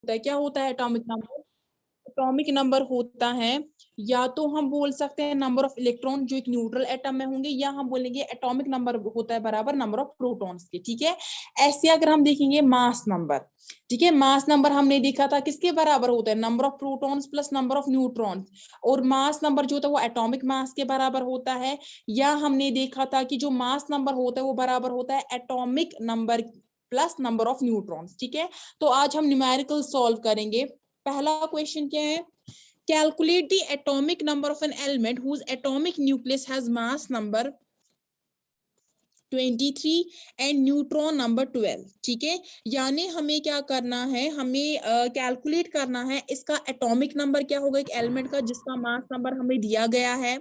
है, क्या होता है एटॉमिक नंबर? एटॉमिक नंबर होता है, या तो हम बोल सकते हैं नंबर ऑफ इलेक्ट्रॉन जो एक न्यूट्रल एटम में होंगे, या हम बोलेंगे एटॉमिक नंबर होता है बराबर नंबर ऑफ प्रोटॉन्स के। ठीक है, ऐसे अगर हम देखेंगे मास नंबर, ठीक है, मास नंबर हमने देखा था किसके बराबर होता है, number of protons plus number of neutrons, और मास नंबर जो होता है वो एटॉमिक मास के बराबर होता है। या हमने देखा था कि जो मास नंबर होता है वो बराबर होता है atomic number plus number of neutrons. ठीक है, तो आज हम न्यूमेरिकल सॉल्व करेंगे। पहला क्वेश्चन क्या है, calculate the atomic number of an element whose atomic nucleus has mass number 23 and neutron number 12। ठीक है, यानी हमें क्या करना है, हमें कैलकुलेट करना है इसका एटॉमिक नंबर क्या होगा एक एलिमेंट का जिसका मास नंबर हमें दिया गया है,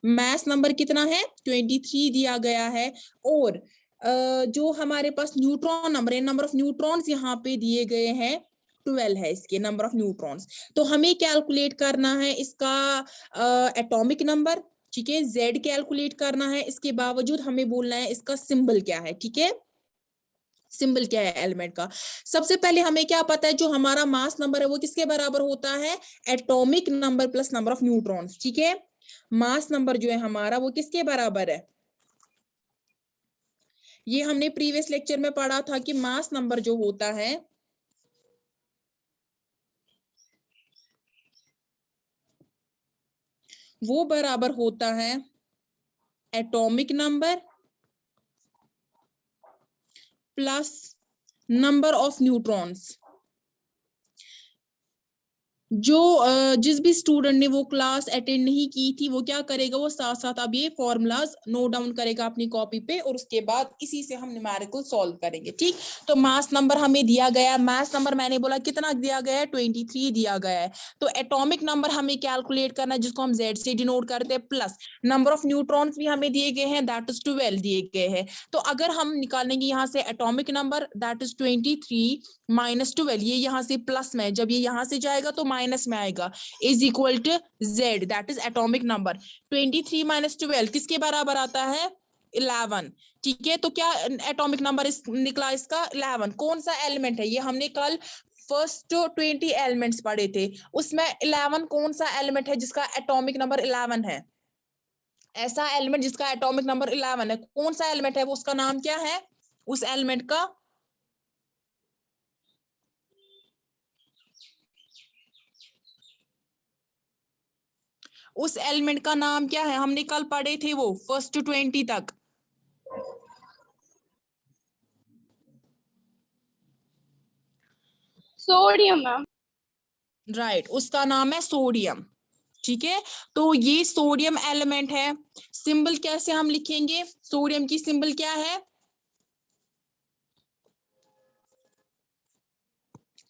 मास नंबर कितना है 23 दिया गया है, और जो हमारे पास न्यूट्रॉन नंबर है, नंबर ऑफ न्यूट्रॉन्स यहाँ पे दिए गए हैं 12 है इसके नंबर ऑफ न्यूट्रॉन्स। तो हमें कैलकुलेट करना है इसका एटॉमिक नंबर, ठीक है, Z कैलकुलेट करना है, इसके बावजूद हमें बोलना है इसका सिंबल क्या है। ठीक है, सिंबल क्या है एलिमेंट का। सबसे पहले हमें क्या पता है, जो हमारा मास नंबर है वो किसके बराबर होता है, atomic number plus number of neutrons. ठीक है, मास नंबर जो है हमारा वो किसके बराबर है, ये हमने प्रीवियस लेक्चर में पढ़ा था कि मास नंबर जो होता है वो बराबर होता है atomic number plus number of neutrons. जो जिस भी स्टूडेंट ने वो क्लास अटेंड नहीं की थी वो क्या करेगा, वो साथ साथ अब ये फॉर्मूलाज नोट डाउन करेगा अपनी कॉपी पे, और उसके बाद इसी से हम न्यूमेरिकल सॉल्व करेंगे। ठीक, तो मास नंबर हमें दिया गया, मास नंबर मैंने बोला कितना दिया गया है 23 दिया गया है। तो एटॉमिक नंबर हमें कैलकुलेट करना है जिसको हम Z से डिनोट करते हैं, प्लस नंबर ऑफ न्यूट्रॉन्स भी हमें दिए गए हैं दैट इज 12 दिए गए हैं। तो अगर हम निकालेंगे यहाँ से atomic number that is 23 minus 12, ये यहाँ से प्लस में, जब ये यहाँ से जाएगा तो माइनस में आएगा, is equal to Z that is atomic number. 23 minus 12 किसके बराबर आता है 11। ठीक है, तो क्या एटॉमिक नंबर निकला इसका 11। कौन सा एलिमेंट है, ये हमने कल फर्स्ट 20 एलिमेंट्स पढ़े थे, उसमें 11 कौन सा एलिमेंट है जिसका एटॉमिक नंबर 11 है, ऐसा एलिमेंट जिसका एटॉमिक नंबर 11 है, कौन सा एलिमेंट है वो, उसका नाम क्या है उस एलिमेंट का, उस एलिमेंट का नाम क्या है, हमने कल पढ़े थे वो फर्स्ट 20 तक। Sodium ma'am. राइट, उसका नाम है सोडियम। ठीक है, तो ये सोडियम एलिमेंट है। सिंबल कैसे हम लिखेंगे, सोडियम की सिंबल क्या है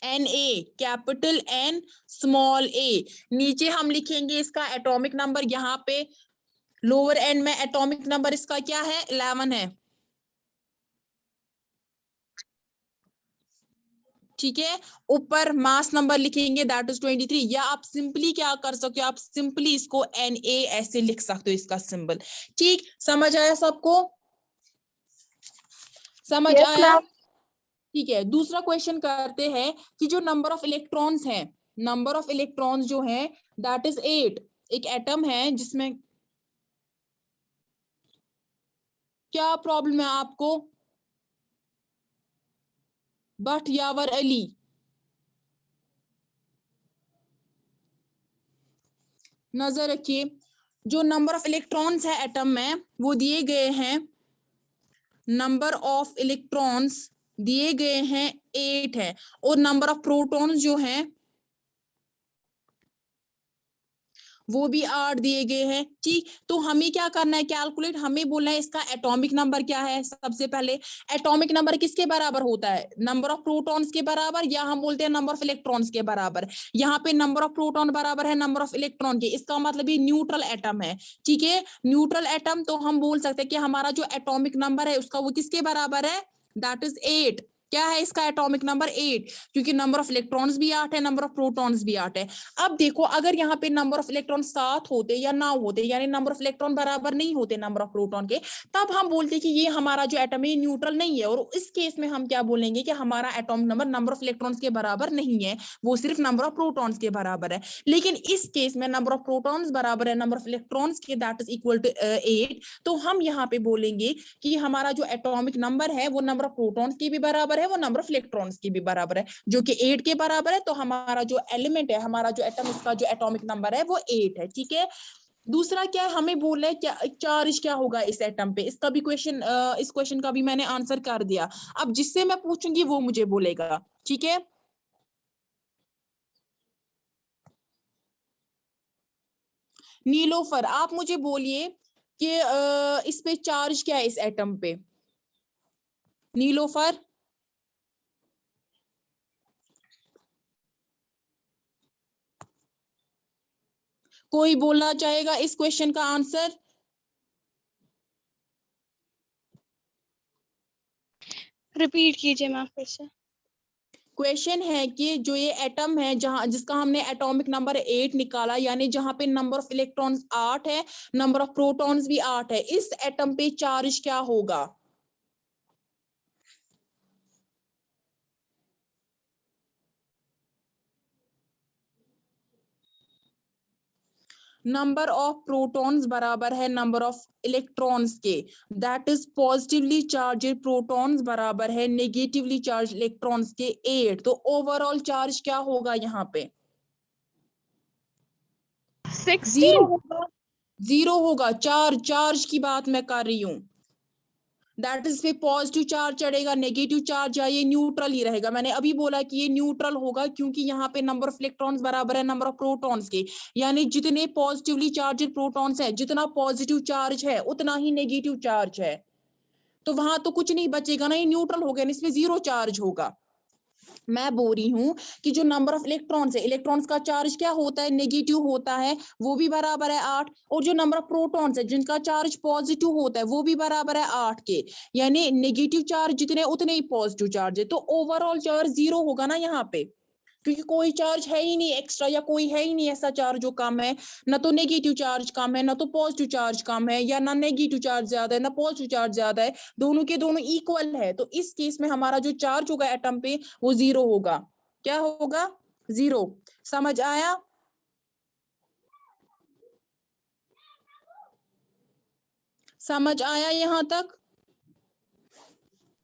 Na, capital N small a। नीचे हम लिखेंगे इसका एटॉमिक नंबर, यहाँ पे लोअर एंड में एटॉमिक नंबर इसका क्या है 11 है। ठीक है, ऊपर मास नंबर लिखेंगे दैट इज 23, या आप सिंपली क्या कर सकते हो, आप सिंपली इसको Na ऐसे लिख सकते हो इसका सिंबल। ठीक, समझ आया सबको, समझ यस आया। मैम। ठीक है, दूसरा क्वेश्चन करते हैं कि जो नंबर ऑफ इलेक्ट्रॉन्स हैं, नंबर ऑफ इलेक्ट्रॉन्स जो है दैट इज 8। एक एटम है जिसमें क्या प्रॉब्लम है आपको, बट यावर अली, नजर रखिए, जो नंबर ऑफ इलेक्ट्रॉन्स है एटम में वो दिए गए हैं, नंबर ऑफ इलेक्ट्रॉन्स दिए गए हैं 8 है, और नंबर ऑफ प्रोटॉन्स जो हैं वो भी 8 दिए गए हैं। ठीक, तो हमें क्या करना है कैलकुलेट, हमें बोलना है इसका एटॉमिक नंबर क्या है। सबसे पहले एटॉमिक नंबर किसके बराबर होता है, नंबर ऑफ प्रोटॉन्स के बराबर, या हम बोलते हैं नंबर ऑफ इलेक्ट्रॉन्स के बराबर। यहाँ पे नंबर ऑफ प्रोटॉन बराबर है नंबर ऑफ इलेक्ट्रॉन के, इसका मतलब ये न्यूट्रल एटम है। ठीक है, न्यूट्रल एटम, तो हम बोल सकते हैं कि हमारा जो एटॉमिक नंबर है उसका वो किसके बराबर है दैट इज 8। क्या है इसका एटॉमिक नंबर 8, क्योंकि नंबर ऑफ इलेक्ट्रॉन्स भी 8 है, नंबर ऑफ प्रोटॉन्स भी 8 है। अब देखो अगर यहाँ पे नंबर ऑफ इलेक्ट्रॉन 7 होते या 9 होते, यानी नंबर ऑफ इलेक्ट्रॉन बराबर नहीं होते नंबर ऑफ प्रोटॉन के, तब हम बोलते कि ये हमारा जो एटम है न्यूट्रल नहीं है, और इस केस में हम क्या बोलेंगे कि हमारा atomic number number of electrons के बराबर नहीं है, वो सिर्फ नंबर ऑफ प्रोटॉन्स के बराबर है। लेकिन इस केस में नंबर ऑफ प्रोटॉन्स बराबर है नंबर ऑफ इलेक्ट्रॉन्स के, दैट इज इक्वल टू 8, तो हम यहाँ पे बोलेंगे कि हमारा जो एटॉमिक नंबर है वो नंबर ऑफ प्रोटॉन्स की भी बराबर है, वो नंबर ऑफ इलेक्ट्रॉन्स की भी बराबर है, जो कि 8 के बराबर है। तो हमारा जो एलिमेंट है, हमारा जो एटम, इसका जो एटॉमिक नंबर है वो 8 है। ठीक है, दूसरा क्या है, हमें बोल है क्या चार्ज क्या होगा इस एटम पे, इसका भी क्वेश्चन, इस क्वेश्चन का भी मैंने आंसर कर दिया। अब जिससे मैं पूछूंगी वो मुझे बोलेगा। ठीक है, नीलोफर आप मुझे बोलिए कि इस पे चार्ज क्या है इस एटम पे, नीलोफर। कोई बोलना चाहेगा इस क्वेश्चन का आंसर? रिपीट कीजिए मैम फिर से। क्वेश्चन है कि जो ये एटम है, जहां जिसका हमने एटॉमिक नंबर 8 निकाला, यानी जहां पे नंबर ऑफ इलेक्ट्रॉन्स 8 है, नंबर ऑफ प्रोटॉन्स भी 8 है, इस एटम पे चार्ज क्या होगा? नंबर ऑफ प्रोटॉन्स बराबर है नंबर ऑफ इलेक्ट्रॉन्स के, that is positively charge protons बराबर है नेगेटिवली चार्ज इलेक्ट्रॉन्स के 8। तो ओवरऑल चार्ज क्या होगा यहाँ पे? 0 16। होगा, 0 होगा। चार्ज, चार्ज की बात मैं कर रही हूँ, दैट इज पे पॉजिटिव चार्ज चढ़ेगा, नेगेटिव चार्ज या ये न्यूट्रल ही रहेगा। मैंने अभी बोला कि ये न्यूट्रल होगा, क्योंकि यहाँ पे नंबर ऑफ इलेक्ट्रॉन्स बराबर है नंबर ऑफ प्रोटॉन्स के, यानी जितने पॉजिटिवली चार्ज प्रोटॉन्स है, जितना पॉजिटिव चार्ज है उतना ही नेगेटिव चार्ज है, तो वहां तो कुछ नहीं बचेगा ना, ये न्यूट्रल हो गया, इसमें 0 चार्ज होगा। मैं बोल रही हूँ कि जो नंबर ऑफ इलेक्ट्रॉन्स है, इलेक्ट्रॉन्स का चार्ज क्या होता है, नेगेटिव होता है, वो भी बराबर है 8, और जो नंबर ऑफ प्रोटॉन्स है जिनका चार्ज पॉजिटिव होता है वो भी बराबर है 8 के, यानी नेगेटिव चार्ज जितने उतने ही पॉजिटिव चार्ज है, तो ओवरऑल चार्ज 0 होगा ना यहाँ पे, क्योंकि कोई चार्ज है ही नहीं एक्स्ट्रा, या कोई है ही नहीं ऐसा चार्ज जो कम है, ना तो नेगेटिव चार्ज कम है, ना तो पॉजिटिव चार्ज कम है, या ना नेगेटिव चार्ज ज्यादा है ना पॉजिटिव चार्ज ज्यादा है, दोनों के दोनों इक्वल है। तो इस केस में हमारा जो चार्ज होगा एटम पे वो 0 होगा। क्या होगा? 0। समझ आया? समझ आया यहाँ तक?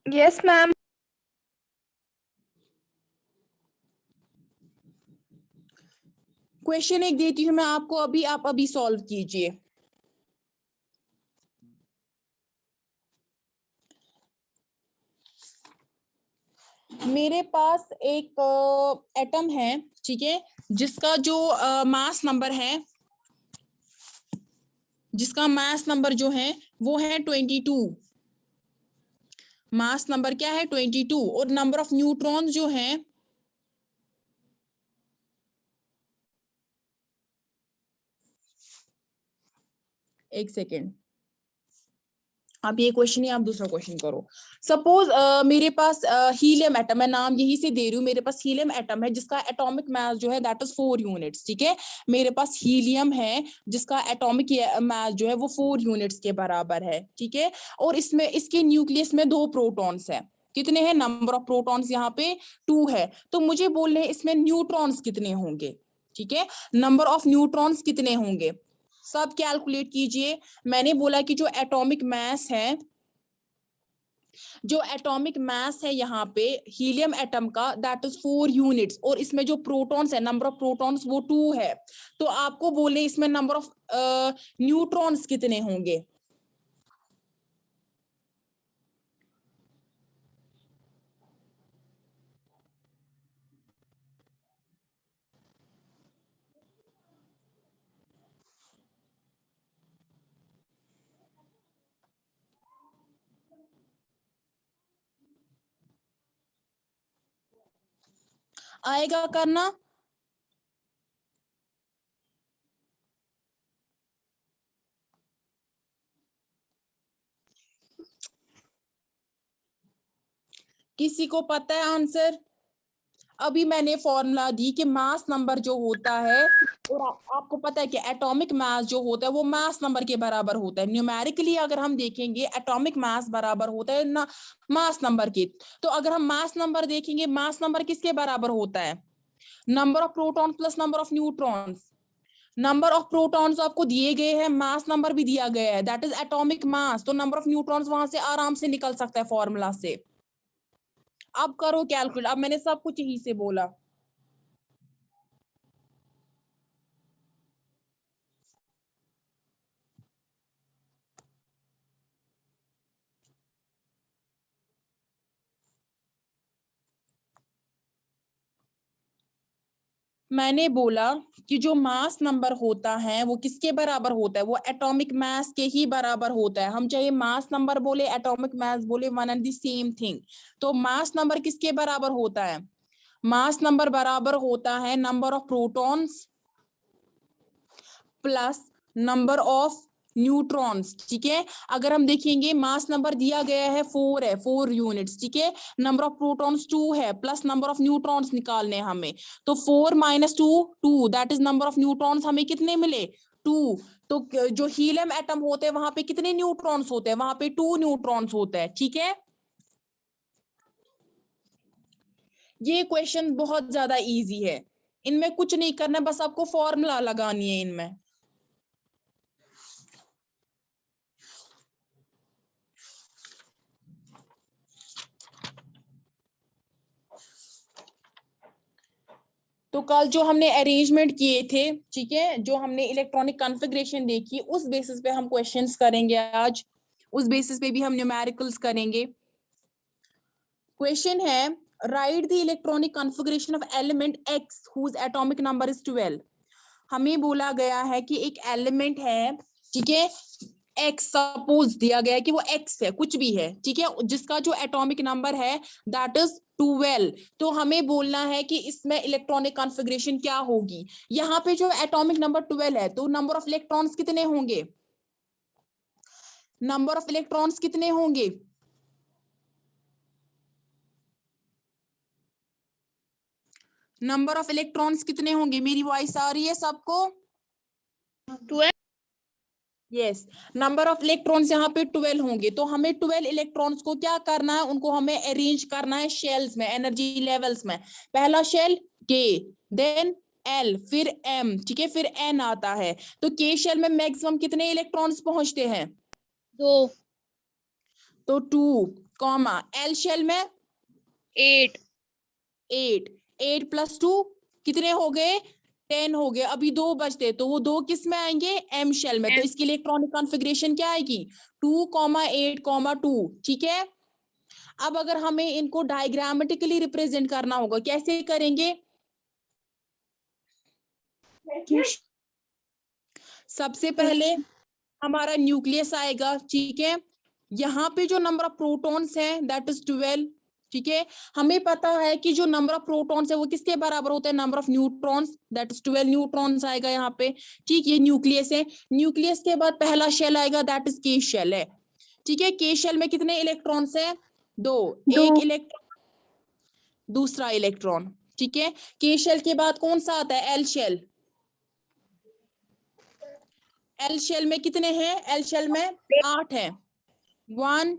Yes ma'am. क्वेश्चन एक देती हूँ मैं आपको अभी, आप अभी सॉल्व कीजिए। मेरे पास एक एटम है, ठीक है, जिसका जो मास नंबर है, जिसका मास नंबर जो है वो है 22। मास नंबर क्या है? 22। और नंबर ऑफ न्यूट्रॉन जो है, एक सेकेंड, आप ये क्वेश्चन ही आप दूसरा क्वेश्चन करो। सपोज मेरे पास हीलियम एटम है, नाम यही से दे रही हूँ, मेरे पास हीलियम एटम है जिसका एटॉमिक मास जो है दैट इज 4 यूनिट्स। ठीक है, मेरे पास हीलियम है जिसका एटॉमिक मास जो है वो 4 यूनिट्स के बराबर है। ठीक है, और इसमें इसके न्यूक्लियस में 2 प्रोटॉन्स है। कितने हैं नंबर ऑफ प्रोटॉन्स यहाँ पे? 2 है। तो मुझे बोलने इसमें न्यूट्रॉन्स कितने होंगे? ठीक है, नंबर ऑफ न्यूट्रॉन्स कितने होंगे, सब कैलकुलेट कीजिए। मैंने बोला कि जो एटॉमिक मास है, जो एटॉमिक मास है यहाँ पे हीलियम एटम का दैट इज 4 यूनिट्स, और इसमें जो प्रोटॉन्स है, नंबर ऑफ प्रोटॉन्स वो 2 है। तो आपको बोले इसमें नंबर ऑफ न्यूट्रॉन्स कितने होंगे? आएगा करना? किसी को पता है आंसर? अभी मैंने फॉर्मूला दी कि मास नंबर जो होता है, और आपको पता है कि एटॉमिक मास जो होता है वो मास नंबर के बराबर होता है। न्यूमेरिकली अगर हम देखेंगे एटॉमिक मास बराबर होता है ना मास नंबर के। तो अगर हम मास नंबर देखेंगे, मास नंबर किसके बराबर होता है? Number of proton plus number of neutrons. Number of protons आपको दिए गए हैं, मास नंबर भी दिया गया है, दैट इज एटॉमिक मास। तो नंबर ऑफ न्यूट्रॉन्स वहां से आराम से निकल सकता है फॉर्मूला से। अब करो कैलकुलेट। अब मैंने सब कुछ यही से बोला। मैंने बोला कि जो मास नंबर होता है वो किसके बराबर होता है? वो एटॉमिक मास के ही बराबर होता है। हम चाहे मास नंबर बोले एटॉमिक मास बोले, one and the same thing. तो मास नंबर किसके बराबर होता है? मास नंबर बराबर होता है number of protons plus number of neutrons. ठीक है, अगर हम देखेंगे मास नंबर दिया गया है 4 है, 4 यूनिट्स। ठीक है, नंबर ऑफ प्रोटॉन्स 2 है, प्लस नंबर ऑफ न्यूट्रॉन्स निकालने हमें। तो 4 minus 2 2, that is number of neutrons हमें कितने मिले? 2। तो जो हीलियम एटम होते हैं वहां पे कितने न्यूट्रॉन्स होते हैं? वहां पे 2 न्यूट्रॉन्स होते हैं। ठीक है, ये क्वेश्चन बहुत ज्यादा इजी है, इनमें कुछ नहीं करना, बस आपको फॉर्मूला लगानी है इनमें। तो कल जो हमने अरेंजमेंट किए थे, ठीक है, जो हमने इलेक्ट्रॉनिक कॉन्फ़िगरेशन देखी, उस बेसिस पे हम क्वेश्चंस करेंगे आज। उस बेसिस पे भी हम न्यूमेरिकल्स करेंगे। क्वेश्चन है, write the electronic configuration of element X whose atomic number is 12। हमें बोला गया है कि एक एलिमेंट है, ठीक है, एक्स सपोज दिया गया है कि वो एक्स है, कुछ भी है, ठीक है, जिसका जो एटॉमिक नंबर है दैट इज 12। तो हमें बोलना है कि इसमें इलेक्ट्रॉनिक कॉन्फ़िगरेशन क्या होगी। यहाँ पे जो एटॉमिक नंबर 12 है, तो नंबर ऑफ इलेक्ट्रॉन्स कितने होंगे? नंबर ऑफ इलेक्ट्रॉन्स कितने होंगे? नंबर ऑफ इलेक्ट्रॉन्स कितने होंगे? मेरी वॉइस आ रही है सबको? 12। यस, नंबर ऑफ इलेक्ट्रॉन्स यहाँ पे 12 होंगे। तो हमें 12 इलेक्ट्रॉन्स को क्या करना है? उनको हमें अरेंज करना है शेल्स में, एनर्जी लेवल्स में। पहला शेल के, देन एल, फिर एम, ठीक है, फिर एन आता है। तो के शेल में मैक्सिमम कितने इलेक्ट्रॉन्स पहुंचते हैं? 2। तो 2 कॉमा, एल शेल में 8। 8, 8 प्लस 2 कितने हो गए? 10 हो गए। अभी 2 बचते, तो वो 2 किस में आएंगे? एम शेल में। तो इसकी इलेक्ट्रॉनिक कॉन्फ़िगरेशन क्या आएगी? 2,8,2। ठीक है, अब अगर हमें इनको डायग्रामेटिकली रिप्रेजेंट करना होगा, कैसे करेंगे? सबसे पहले हमारा न्यूक्लियस आएगा, ठीक है, यहाँ पे जो नंबर ऑफ प्रोटॉन्स है दैट इज 12। ठीक है, हमें पता है कि जो नंबर ऑफ प्रोटॉन्स है वो किसके बराबर होता है? Number of neutrons, that is 12 neutrons आएगा यहाँ पे। ठीक, ये न्यूक्लियस है। न्यूक्लियस के बाद पहला शेल आएगा दैट इज के शेल है। ठीक है, के शेल में कितने इलेक्ट्रॉन्स है? 2। एक इलेक्ट्रॉन, दूसरा इलेक्ट्रॉन। ठीक है, के शेल के बाद कौन सा आता है? L shell. एल शेल में कितने हैं? एल शेल में 8 है। 1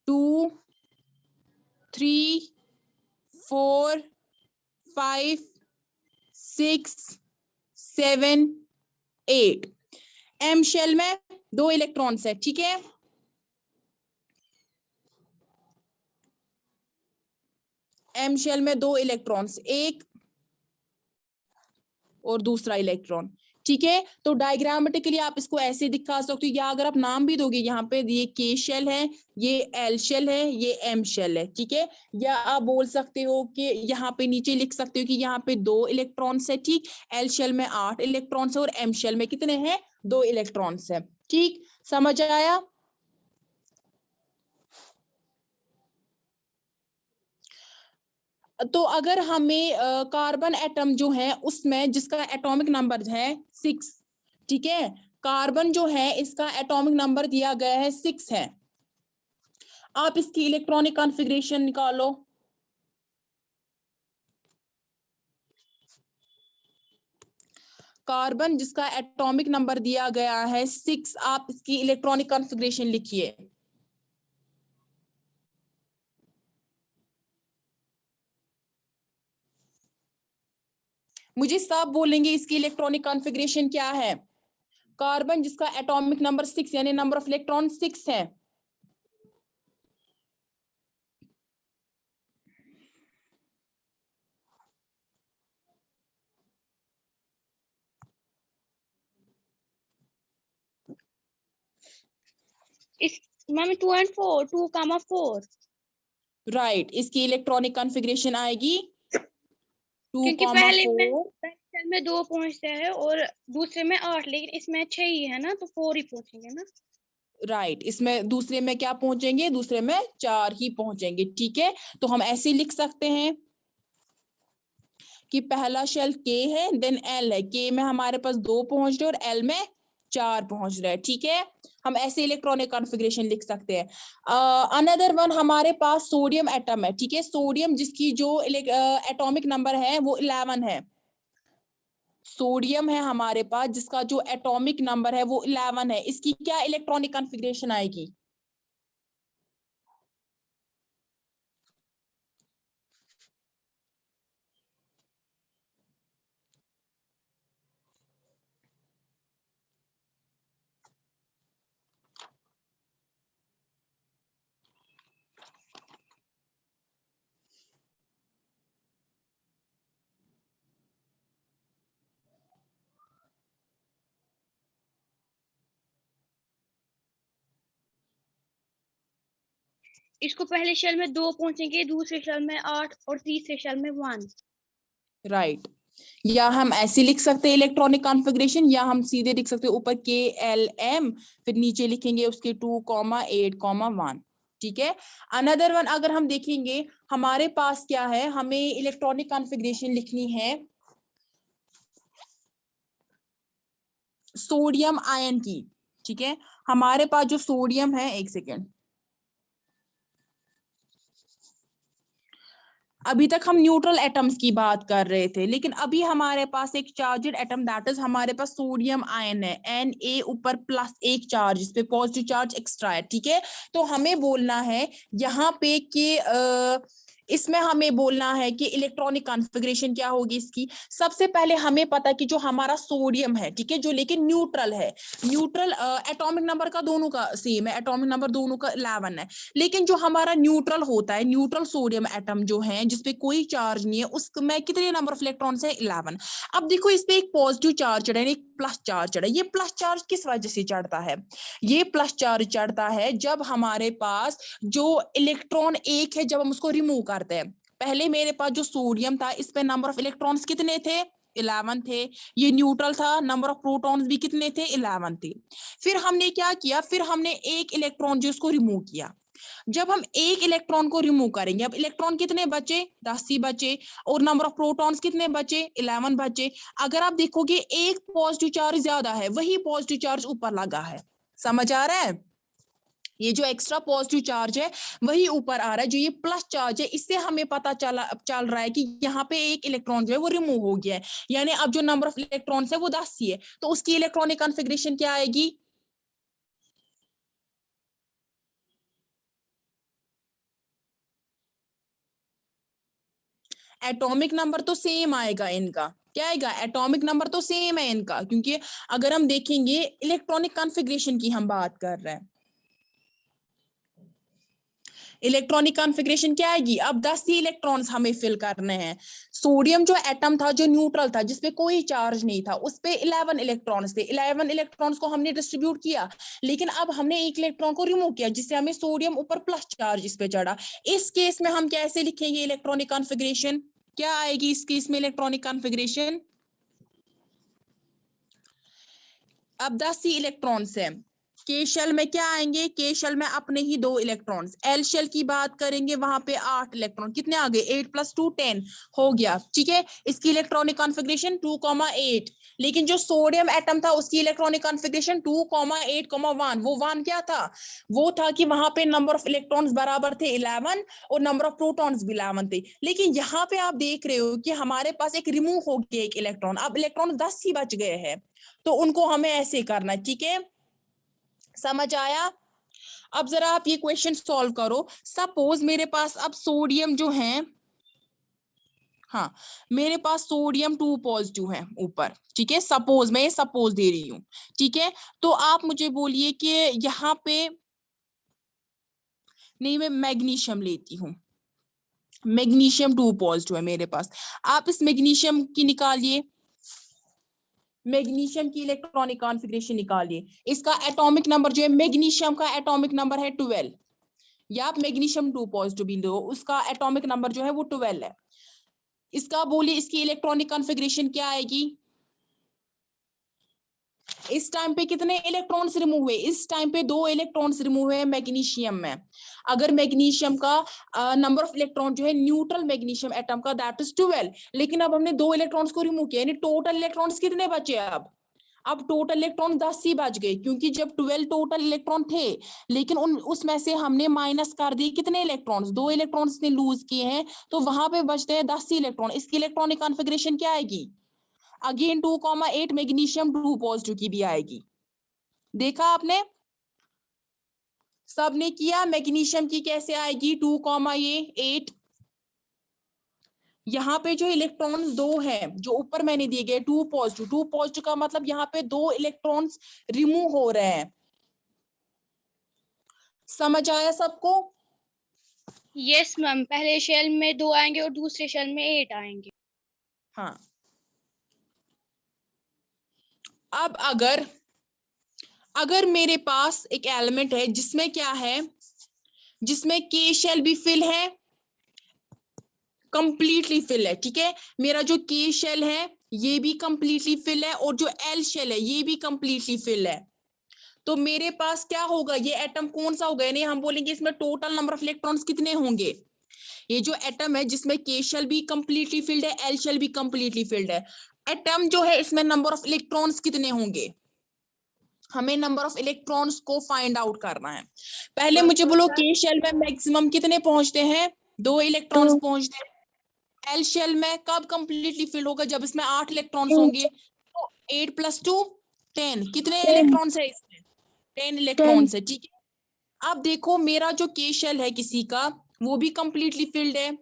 2 3 4 5 6 7 8। एम शेल में 2 इलेक्ट्रॉन्स है। ठीक है, एम शेल में 2 इलेक्ट्रॉन्स, एक और दूसरा इलेक्ट्रॉन। ठीक है, तो डायग्रामेटिकली आप इसको ऐसे दिखा सकते हो, या अगर आप नाम भी दोगे, यहाँ पे ये के शेल है, ये एल शेल है, ये एम शेल है। ठीक है, या आप बोल सकते हो कि यहाँ पे नीचे लिख सकते हो कि यहाँ पे 2 इलेक्ट्रॉन्स है। ठीक, एल शेल में 8 इलेक्ट्रॉन्स है और एम शेल में कितने हैं? 2 इलेक्ट्रॉन्स है। ठीक, समझ आया? तो अगर हमें कार्बन एटम जो है उसमें जिसका एटॉमिक नंबर है 6, ठीक है, कार्बन जो है इसका एटॉमिक नंबर दिया गया है 6 है। आप इसकी इलेक्ट्रॉनिक कॉन्फ़िगरेशन निकालो। कार्बन जिसका एटॉमिक नंबर दिया गया है 6, आप इसकी इलेक्ट्रॉनिक कॉन्फ़िगरेशन लिखिए। मुझे सब बोलेंगे इसकी इलेक्ट्रॉनिक कॉन्फ़िगरेशन क्या है। कार्बन जिसका एटॉमिक नंबर 6 यानी नंबर ऑफ इलेक्ट्रॉन 6 है। इस मैम 2 and 4, 2, 4 राइट, इसकी इलेक्ट्रॉनिक कॉन्फ़िगरेशन आएगी 2, क्योंकि पहले 4। सेल में 2 पहुंचते हैं और दूसरे में 8, लेकिन इसमें 6 ही है ना, तो 4 ही पहुंचेंगे ना। राइट, इसमें दूसरे में क्या पहुंचेंगे, दूसरे में 4 ही पहुंचेंगे। ठीक है, तो हम ऐसे लिख सकते हैं कि पहला शेल के है, देन एल है। के में हमारे पास 2 पहुंच रहे और एल में 4 पहुंच रहे हैं। ठीक है, हम ऐसे इलेक्ट्रॉनिक कॉन्फ़िगरेशन लिख सकते हैं। अनदर वन हमारे पास सोडियम एटम है। ठीक है, सोडियम जिसकी जो एटॉमिक नंबर है वो 11 है। सोडियम है हमारे पास जिसका जो एटॉमिक नंबर है वो 11 है। इसकी क्या इलेक्ट्रॉनिक कॉन्फ़िगरेशन आएगी। इसको पहले शेल में 2 पहुंचेंगे, दूसरे शेल में 8 और तीसरे शेल में 1। राइट, या हम ऐसे लिख सकते हैं इलेक्ट्रॉनिक कॉन्फ़िगरेशन, या हम सीधे लिख सकते हैं ऊपर के एल एम, फिर नीचे लिखेंगे उसके 2, 8, 1। ठीक है, अनदर वन अगर हम देखेंगे हमारे पास क्या है, हमें इलेक्ट्रॉनिक कॉन्फ़िगरेशन लिखनी है सोडियम आयन की। ठीक है, हमारे पास जो सोडियम है, एक सेकेंड, अभी तक हम न्यूट्रल एटम्स की बात कर रहे थे, लेकिन अभी हमारे पास एक चार्जड एटम दैट इज हमारे पास सोडियम आयन है, Na ऊपर प्लस एक चार्ज, इस पे पॉजिटिव चार्ज एक्स्ट्रा है। ठीक है, तो हमें बोलना है यहाँ पे कि इसमें हमें बोलना है कि इलेक्ट्रॉनिक कॉन्फ़िगरेशन क्या होगी इसकी। सबसे पहले हमें पता है कि जो हमारा सोडियम है, ठीक है, जो लेकिन न्यूट्रल है, न्यूट्रल एटॉमिक नंबर का दोनों का सेम है, एटॉमिक नंबर दोनों का 11 है, लेकिन जो हमारा न्यूट्रल होता है, न्यूट्रल सोडियम एटम जो है जिसपे कोई चार्ज नहीं है, उसमें कितने नंबर ऑफ इलेक्ट्रॉन्स है, 11। अब देखो इस पे एक पॉजिटिव चार्ज चढ़ा है, एक प्लस चार्ज चढ़ा है। ये प्लस चार्ज किस वजह से चढ़ता है, ये प्लस चार्ज चढ़ता है जब हमारे पास जो इलेक्ट्रॉन एक है, जब हम उसको रिमूव करते हैं। पहले मेरे पास जो सोडियम था इस पे नंबर ऑफ इलेक्ट्रॉन्स कितने थे, 11 थे। ये न्यूट्रल था, नंबर ऑफ प्रोटॉन्स भी कितने थे, 11 थे। फिर हमने क्या किया, फिर हमने एक इलेक्ट्रॉन जो उसको रिमूव किया। जब हम एक इलेक्ट्रॉन को रिमूव करेंगे, अब इलेक्ट्रॉन कितने बचे, 10 ही बचे, और नंबर ऑफ प्रोटॉन्स कितने बचे, 11 बचे। अगर आप देखोगे एक पॉजिटिव चार्ज ज्यादा है, वही पॉजिटिव चार्ज ऊपर लगा है। समझ आ रहा है, ये जो एक्स्ट्रा पॉजिटिव चार्ज है वही ऊपर आ रहा है, जो ये प्लस चार्ज है इससे हमें पता चल रहा है कि यहाँ पे एक इलेक्ट्रॉन जो है वो रिमूव हो गया है, यानी अब जो नंबर ऑफ इलेक्ट्रॉन्स है वो 10 ही है। तो उसकी इलेक्ट्रॉनिक कॉन्फ़िगरेशन क्या आएगी, एटॉमिक नंबर तो सेम आएगा इनका। क्या आएगा, एटॉमिक नंबर तो सेम है इनका, क्योंकि अगर हम देखेंगे इलेक्ट्रॉनिक कॉन्फ़िगरेशन की हम बात कर रहे हैं, इलेक्ट्रॉनिक कॉन्फ़िगरेशन क्या आएगी, अब 10 ही इलेक्ट्रॉन्स हमें फिल करने हैं। सोडियम जो एटम था, जो न्यूट्रल था, जिसपे कोई चार्ज नहीं था, उस पे 11 इलेक्ट्रॉन्स थे। 11 इलेक्ट्रॉन्स को हमने डिस्ट्रीब्यूट किया, लेकिन अब हमने एक इलेक्ट्रॉन को रिमूव किया, जिससे हमें सोडियम ऊपर प्लस चार्ज इस पे चढ़ा। इस केस में हम कैसे लिखेंगे इलेक्ट्रॉनिक कॉन्फ़िगरेशन, क्या आएगी इस केस में इलेक्ट्रॉनिक कॉन्फ़िगरेशन। अब 10 ही इलेक्ट्रॉन्स है, के शेल में क्या आएंगे, के शेल में अपने ही 2 इलेक्ट्रॉन्स। एल शेल की बात करेंगे, वहां पे 8 इलेक्ट्रॉन, कितने आ गए, 8 + 2 10 हो गया, ठीक है। इसकी इलेक्ट्रॉनिक कॉन्फ़िगरेशन 2,8। लेकिन जो सोडियम एटम था उसकी इलेक्ट्रॉनिक कॉन्फ़िगरेशन 2,8,1, वो 1 क्या था, वो था कि वहां पे नंबर ऑफ इलेक्ट्रॉन्स बराबर थे 11 और नंबर ऑफ प्रोटॉन्स भी 11 थे। लेकिन यहाँ पे आप देख रहे हो कि हमारे पास एक रिमूव हो गया एक इलेक्ट्रॉन, अब इलेक्ट्रॉन 10 ही बच गए हैं, तो उनको हमें ऐसे करना है, ठीक है, समझ आया। अब जरा आप ये क्वेश्चन सॉल्व करो। सपोज मेरे पास अब सोडियम जो है, हाँ मेरे पास सोडियम 2 पॉजिटिव है ऊपर, ठीक है, सपोज मैं सपोज दे रही हूँ, ठीक है। तो आप मुझे बोलिए कि यहाँ पे, नहीं मैं मैग्नीशियम लेती हूँ, मैग्नीशियम 2 पॉजिटिव है मेरे पास। आप इस मैग्नीशियम की निकालिए, मैग्नीशियम की इलेक्ट्रॉनिक कॉन्फ़िगरेशन निकालिए। इसका एटॉमिक नंबर जो है, मैग्नीशियम का एटॉमिक नंबर है 12, या आप मैग्नीशियम 2 पॉजिटिव भी लो, उसका एटॉमिक नंबर जो है वो 12 है। इसका बोलिए इसकी इलेक्ट्रॉनिक कॉन्फ़िगरेशन क्या आएगी। इस टाइम पे कितने इलेक्ट्रॉन्स रिमूव हुए, इस टाइम पे 2 इलेक्ट्रॉन्स रिमूव हुए मैग्नीशियम में। अगर मैग्नीशियम का नंबर ऑफ इलेक्ट्रॉन जो है न्यूट्रल मैग्नीशियम एटम का, दैट इज 12, लेकिन अब हमने 2 इलेक्ट्रॉन्स को रिमूव किया, यानी टोटल इलेक्ट्रॉन्स कितने बचे अब टोटल इलेक्ट्रॉन 10 ही बच गए, क्योंकि जब 12 टोटल इलेक्ट्रॉन थे, लेकिन उसमें से हमने माइनस कर दिए कितने इलेक्ट्रॉन्स, 2 इलेक्ट्रॉन्स ने लूज किए हैं, तो वहां पे बचते हैं 10 ही इलेक्ट्रॉन। इसकी इलेक्ट्रॉनिक कॉन्फ़िगरेशन क्या आएगी, अगेन 2,8 मैग्नीशियम 2 पॉजिटिव की भी आएगी। देखा आपने, सबने किया, मैग्नीशियम की कैसे आएगी 2,8। यहाँ पे जो इलेक्ट्रॉन्स 2 है जो ऊपर मैंने दिए गए 2 पॉजिटिव, 2 पॉजिटिव का मतलब यहाँ पे 2 इलेक्ट्रॉन्स रिमूव हो रहे हैं। समझ आया सबको। यस मैम, पहले शेल में 2 आएंगे और दूसरे शेल में 8 आएंगे। हाँ, अब अगर मेरे पास एक एलिमेंट है जिसमें क्या है, जिसमें के शेल भी फिल है, कंप्लीटली फिल है, ठीक है, मेरा जो के शेल है ये भी कंप्लीटली फिल है, और जो एल शेल है ये भी कंप्लीटली फिल है, तो मेरे पास क्या होगा, ये एटम कौन सा होगा, यानी हम बोलेंगे इसमें टोटल नंबर ऑफ इलेक्ट्रॉन्स कितने होंगे। ये जो एटम है जिसमें के शेल भी कंप्लीटली फिल्ड है, एल शेल भी कंप्लीटली फिल्ड है, एटम जो है इसमें नंबर ऑफ इलेक्ट्रॉन्स कितने होंगे, हमें नंबर ऑफ इलेक्ट्रॉन्स को फाइंड आउट करना है। पहले मुझे बोलो के शेल में मैक्सिमम कितने पहुंचते हैं, 2 इलेक्ट्रॉन्स पहुंचते हैं। एल शेल में कब कंप्लीटली फिल होगा, जब इसमें 8 इलेक्ट्रॉन्स होंगे, तो 8 + 2 10, कितने इलेक्ट्रॉन्स है इसमें, 10 इलेक्ट्रॉन्स है, ठीक है। अब देखो मेरा जो के शेल है किसी का वो भी कंप्लीटली फिल्ड है,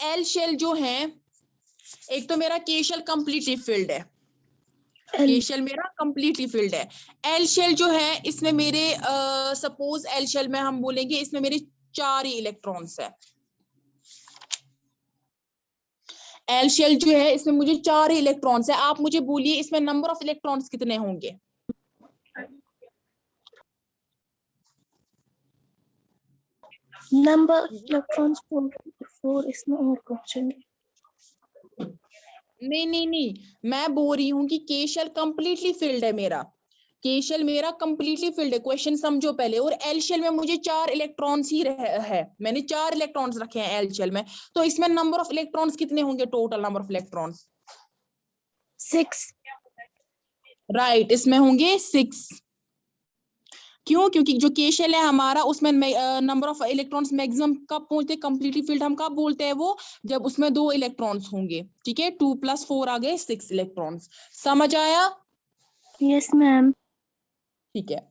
एल शेल जो है, एक तो मेरा के शेल कंप्लीटली फिल्ड है, के शेल मेरा कंप्लीटली फिल्ड है। एल शेल जो है इसमें मेरे सपोज एल शेल में हम बोलेंगे इसमें मेरे 4 ही इलेक्ट्रॉन्स है, एल शेल जो है इसमें मुझे 4 ही इलेक्ट्रॉन्स है। आप मुझे बोलिए इसमें नंबर ऑफ इलेक्ट्रॉन्स कितने होंगे, नंबर इलेक्ट्रॉन्स 4 इसमें और पहुंचेंगे। नहीं, मैं बोल रही हूँ कि के शेल कंप्लीटली फिल्ड है मेरा, के शेल मेरा कंप्लीटली फिल्ड है, क्वेश्चन समझो पहले। और एल शेल में मुझे 4 इलेक्ट्रॉन्स ही है, मैंने 4 इलेक्ट्रॉन्स रखे हैं एल शेल में, तो इसमें नंबर ऑफ इलेक्ट्रॉन्स कितने होंगे, total number of electrons 6। Right, इसमें होंगे 6। क्यों, क्योंकि जो के शेल है हमारा उसमें नंबर ऑफ इलेक्ट्रॉन्स मैक्सिमम कब पहुंचते, कंप्लीटली फिल्ड हम कब बोलते हैं वो, जब उसमें 2 इलेक्ट्रॉन्स होंगे, ठीक है, 2 + 4 आ गए 6 इलेक्ट्रॉन्स। समझ आया, यस मैम। ठीक है।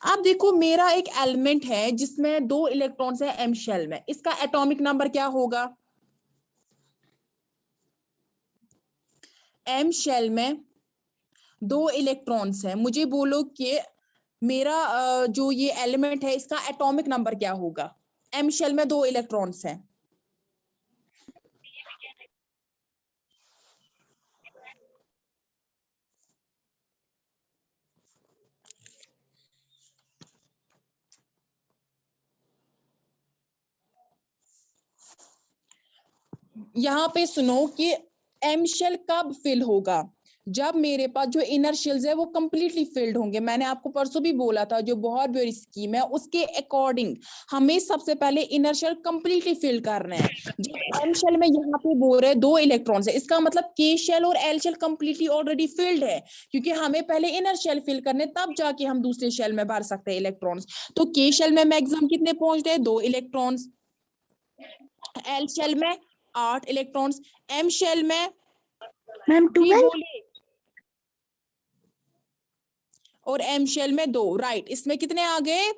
अब देखो मेरा एक एलिमेंट है जिसमें 2 इलेक्ट्रॉन्स है एम शेल में, इसका एटॉमिक नंबर क्या होगा, एम शेल में 2 इलेक्ट्रॉन्स है, मुझे बोलो कि मेरा जो ये एलिमेंट है इसका एटॉमिक नंबर क्या होगा, एम शेल में 2 इलेक्ट्रॉन्स हैं। यहाँ पे सुनो कि एम शेल कब फिल होगा, जब मेरे पास जो इनर शेल्स है वो कंप्लीटली फिल्ड होंगे। मैंने आपको परसों भी बोला था जो बोहर ब्योरी स्कीम है उसके अकॉर्डिंग हमें सबसे पहले इनर शेल कंप्लीटली फिल करना है। जब एम शेल में यहाँ पे बोल रहे 2 इलेक्ट्रॉन्स है, इसका मतलब के शेल और L shell completely already filled है, क्योंकि हमें पहले इनर शेल फिल करने तब जाके हम दूसरे शेल में भर सकते हैं इलेक्ट्रॉन्स। तो के शेल में मैक्सिमम कितने पहुंच रहे हैं? 2 इलेक्ट्रॉन्स। एल शेल में 8 इलेक्ट्रॉन्स। एम शेल में मैम जी 12। बोलिए। और एम शेल में 2, राइट। इसमें कितने आ गए?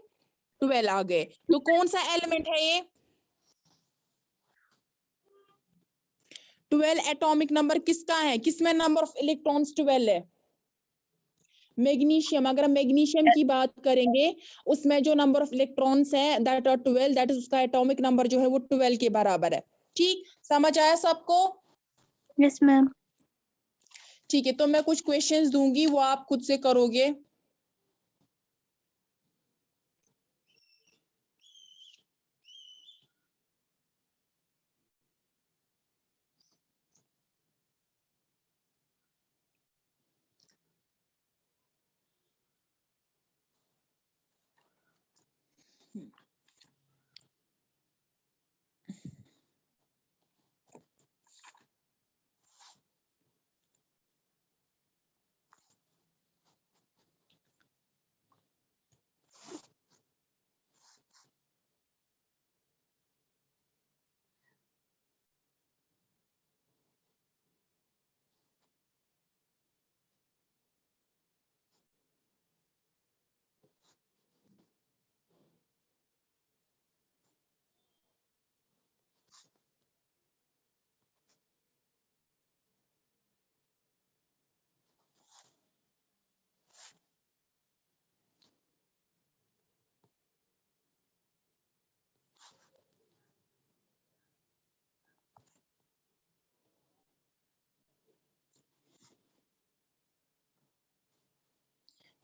12 आ गए। तो कौन सा एलिमेंट है ये? 12 एटॉमिक नंबर किसका है? किसमें नंबर ऑफ इलेक्ट्रॉन्स 12 है? मैग्नीशियम। अगर हम मैग्नीशियम की बात करेंगे उसमें जो नंबर ऑफ इलेक्ट्रॉन्स है दैट आर 12, दैट इज उसका एटॉमिक नंबर जो है वो 12 के बराबर है। ठीक, समझ आया सबको? Yes ma'am. ठीक है, तो मैं कुछ क्वेश्चंस दूंगी वो आप खुद से करोगे।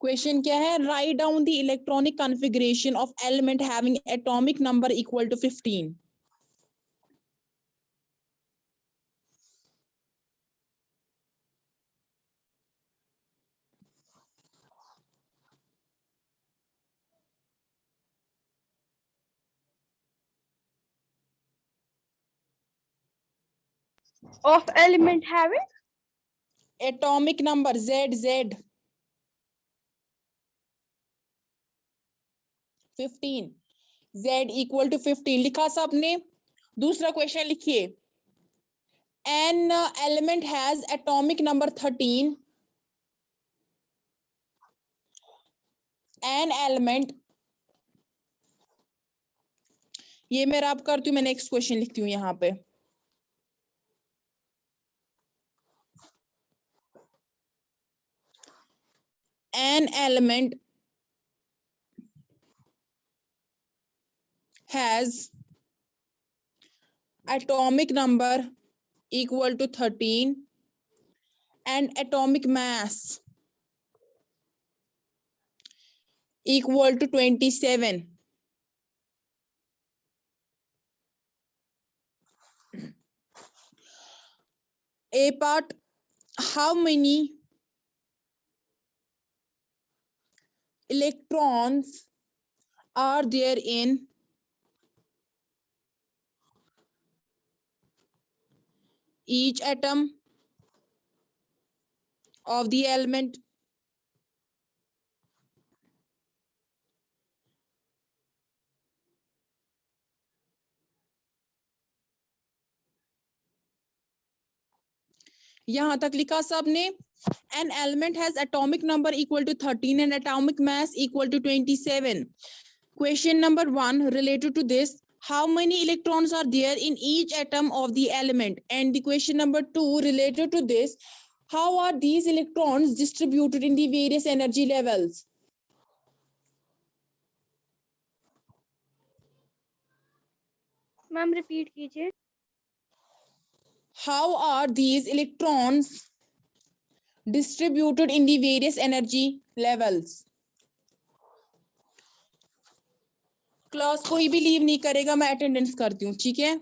क्वेश्चन क्या है? Write down the electronic configuration of element having atomic number equal to 15। Of element having atomic number Z 15, Z equal to 15 लिखा सबने? दूसरा क्वेश्चन लिखिए। An element has atomic number 13। An element, ये मैं रब करती हूँ, मैं नेक्स्ट क्वेश्चन लिखती हूँ यहाँ पे। N element has atomic number equal to 13 and atomic mass equal to 27. A part, how many electrons are there in each atom of the element? यहां तक लिखा सबने? An element has atomic number equal to 13 and atomic mass equal to 27. Question number 1 related to this: how many electrons are there in each atom of the element? And the question number 2 related to this: how are these electrons distributed in the various energy levels? Ma'am repeat कीजिए। How are these electrons distributed in the various energy levels? Class कोई भी leave नहीं करेगा, मैं attendance करती हूँ, ठीक है?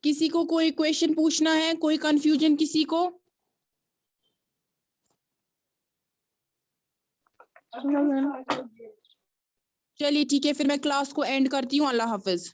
किसी को कोई क्वेश्चन पूछना है, कोई कंफ्यूजन किसी को? No ma'am. चलिए ठीक है, फिर मैं क्लास को एंड करती हूँ। अल्लाह हाफिज।